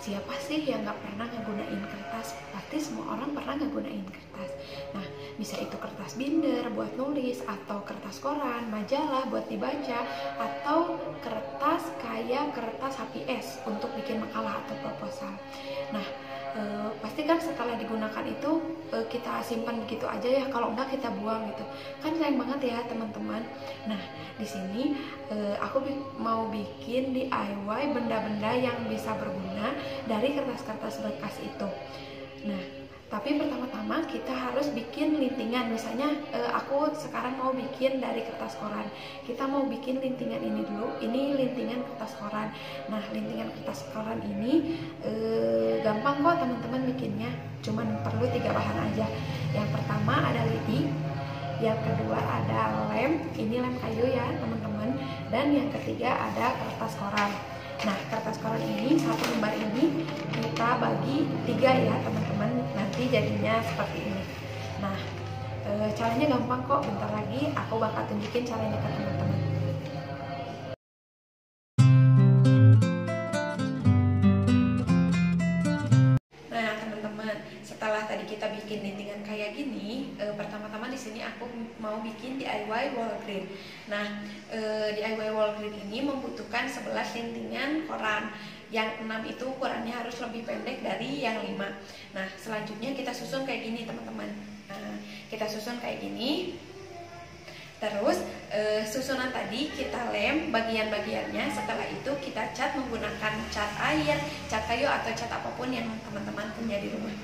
siapa sih yang nggak pernah ngegunain kertas? Pasti semua orang pernah ngegunain kertas. Nah, bisa itu kertas binder buat nulis, atau kertas koran, majalah buat dibaca, atau kertas kayak kertas HPS untuk bikin makalah atau proposal. Nah, pasti kan setelah digunakan itu kita simpan begitu aja ya, kalau enggak kita buang gitu kan, sayang banget ya teman-teman. Nah, di sini aku mau bikin DIY benda-benda yang bisa berguna dari kertas-kertas bekas itu. Nah, tapi pertama-tama kita harus bikin lintingan. Misalnya aku sekarang mau bikin dari kertas koran. Kita mau bikin lintingan ini dulu. Ini lintingan kertas koran. Nah, lintingan kertas koran ini gampang kok teman-teman bikinnya. Cuman perlu 3 bahan aja. Yang pertama ada lidi. Yang kedua ada lem. Ini lem kayu ya teman-teman. Dan yang ketiga ada kertas koran. Nah, kertas koran ini, satu lembar ini kita bagi 3 ya teman-teman, nanti jadinya seperti ini. Nah, caranya gampang kok, bentar lagi aku bakal tunjukin caranya ke teman-teman. Nah, teman-teman, setelah tadi kita bikin lintingan kayak gini, pertama-tama di sini aku mau bikin DIY wall grid. Nah, DIY wall grid ini membutuhkan 11 lintingan koran. Yang 6 itu ukurannya harus lebih pendek dari yang 5. Nah, selanjutnya kita susun kayak gini teman-teman. Nah, kita susun kayak gini. Terus susunan tadi kita lem bagian-bagiannya. Setelah itu kita cat menggunakan cat air, cat kayu, atau cat apapun yang teman-teman punya di rumah.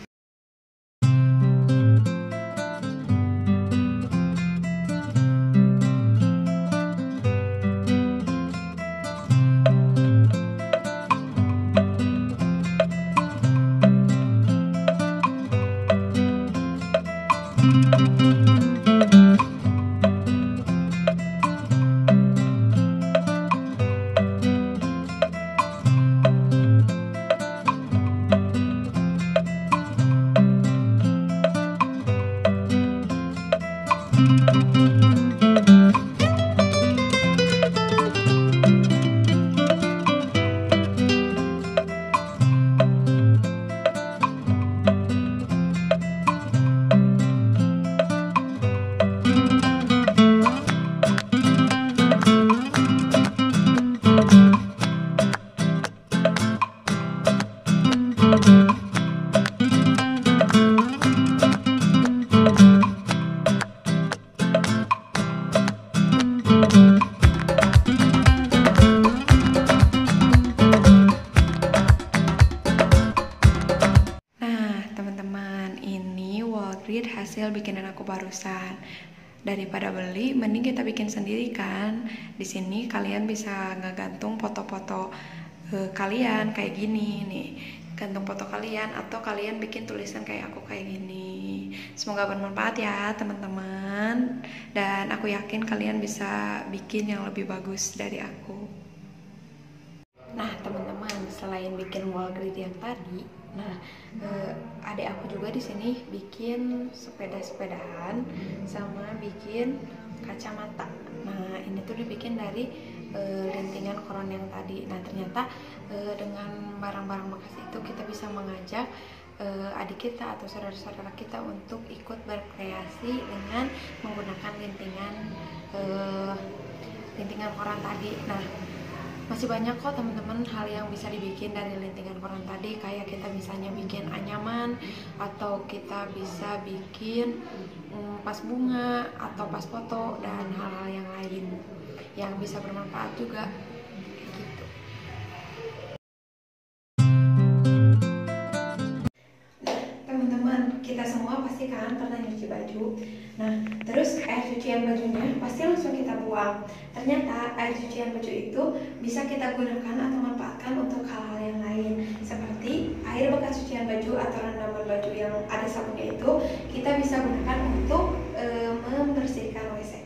Hasil bikinan aku barusan. Daripada beli, mending kita bikin sendiri kan. Di sini kalian bisa ngegantung foto-foto kalian kayak gini nih, gantung foto kalian, atau kalian bikin tulisan kayak aku kayak gini. Semoga bermanfaat ya teman-teman, dan aku yakin kalian bisa bikin yang lebih bagus dari aku. Nah teman-teman, selain bikin wall grid yang tadi, nah adik aku juga di sini bikin sepeda-sepedaan sama bikin kacamata. Nah ini tuh dibikin dari lintingan koran yang tadi. Nah ternyata dengan barang-barang bekas itu kita bisa mengajak adik kita atau saudara-saudara kita untuk ikut berkreasi dengan menggunakan lintingan koran tadi. Nah masih banyak kok teman-teman hal yang bisa dibikin dari lintingan koran tadi, kayak kita misalnya bikin anyaman, atau kita bisa bikin pas bunga atau pas foto, dan hal-hal yang lain yang bisa bermanfaat juga gitu. Nah teman-teman, kita semua pasti kan pernah nyuci baju. Nah terus air cucian bajunya pasti langsung kita buang. Ternyata air cucian baju itu bisa kita gunakan atau manfaatkan untuk hal-hal yang lain, seperti air bekas cucian baju atau rendaman baju yang ada sabunnya itu kita bisa gunakan untuk membersihkan WC.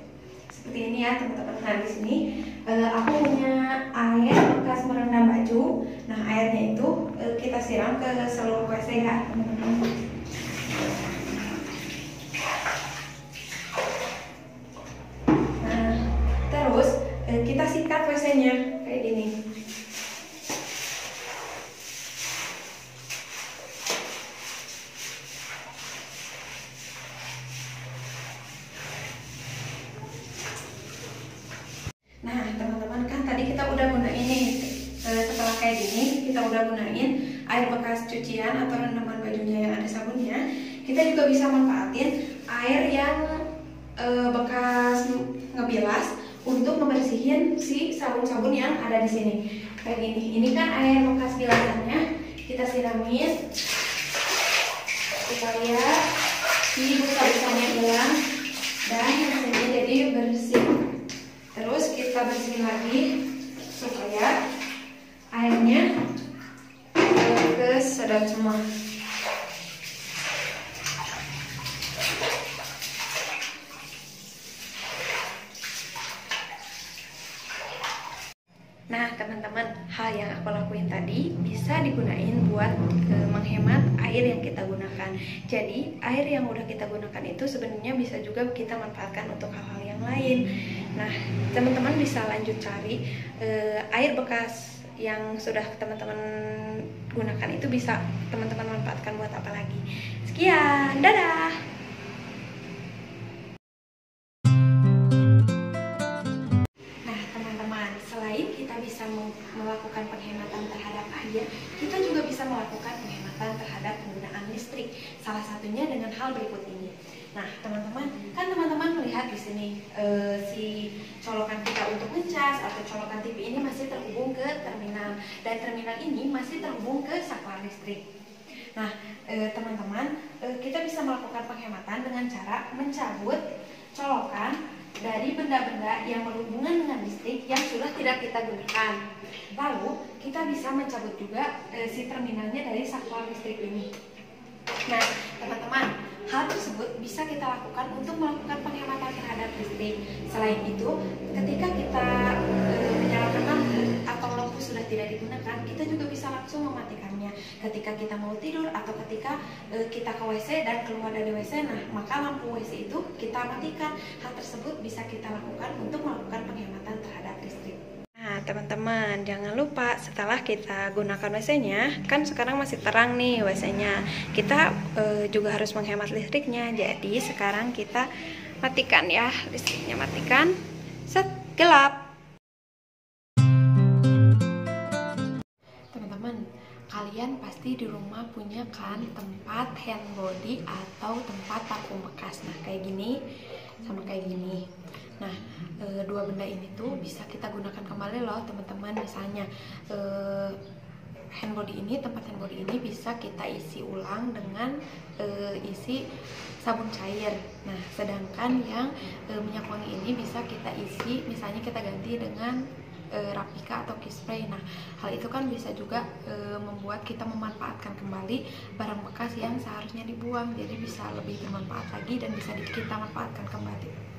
Seperti ini ya teman-teman. Nah di sini aku punya air bekas merendam baju. Nah airnya itu kita siram ke seluruh WC ya teman-teman. Kita sikat WC-nya kayak gini. Nah teman-teman, kan tadi kita udah gunain nih, setelah kayak gini kita udah gunain air bekas cucian atau rendaman bajunya yang ada sabunnya. Kita juga bisa manfaatin air yang bekas ngebilas untuk ngebersihin si sabun-sabun yang ada di sini. Kayak gini. Ini kan air bekas bilasannya, kita siramin supaya si busa-busanya hilang dan mesinnya jadi bersih. Terus kita bersihin lagi supaya airnya kesedot semua. Nah teman-teman, hal yang aku lakuin tadi bisa digunain buat menghemat air yang kita gunakan. Jadi air yang udah kita gunakan itu sebenarnya bisa juga kita manfaatkan untuk hal-hal yang lain. Nah teman-teman bisa lanjut cari air bekas yang sudah teman-teman gunakan itu bisa teman-teman manfaatkan buat apa lagi. Sekian, dadah! Bisa melakukan penghematan terhadap air, kita juga bisa melakukan penghematan terhadap penggunaan listrik. Salah satunya dengan hal berikut ini. Nah, teman-teman, kan teman-teman melihat di sini si colokan kita untuk ngecas atau colokan TV ini masih terhubung ke terminal, dan terminal ini masih terhubung ke saklar listrik. Nah, teman-teman, kita bisa melakukan penghematan dengan cara mencabut colokan dari benda-benda yang berhubungan dengan listrik yang sudah tidak kita gunakan. Lalu kita bisa mencabut juga si terminalnya dari saklar listrik ini. Nah teman-teman, hal tersebut bisa kita lakukan untuk melakukan penghematan terhadap listrik. Selain itu, ketika kita menyalakan lampu atau lampu sudah tidak digunakan, kita juga bisa langsung mematikannya. Ketika kita mau tidur atau ketika kita ke WC dan keluar dari WC, nah maka lampu WC itu kita matikan. Hal tersebut bisa kita lakukan untuk melakukan penghematan terhadap listrik. Nah teman-teman, jangan lupa setelah kita gunakan WC-nya, kan sekarang masih terang nih WC-nya, kita juga harus menghemat listriknya. Jadi sekarang kita matikan ya, listriknya matikan, set, gelap. Teman-teman, kalian pasti di rumah punya kan tempat hand body atau tempat parfum bekas. Nah kayak gini sama kayak gini. Nah dua benda ini tuh bisa kita gunakan kembali loh teman-teman. Misalnya hand body ini, tempat hand body ini bisa kita isi ulang dengan isi sabun cair. Nah sedangkan yang minyak wangi ini bisa kita isi, misalnya kita ganti dengan Rapika atau Kiss Spray. Nah hal itu kan bisa juga membuat kita memanfaatkan kembali barang bekas yang seharusnya dibuang, jadi bisa lebih bermanfaat lagi dan bisa kita manfaatkan kembali.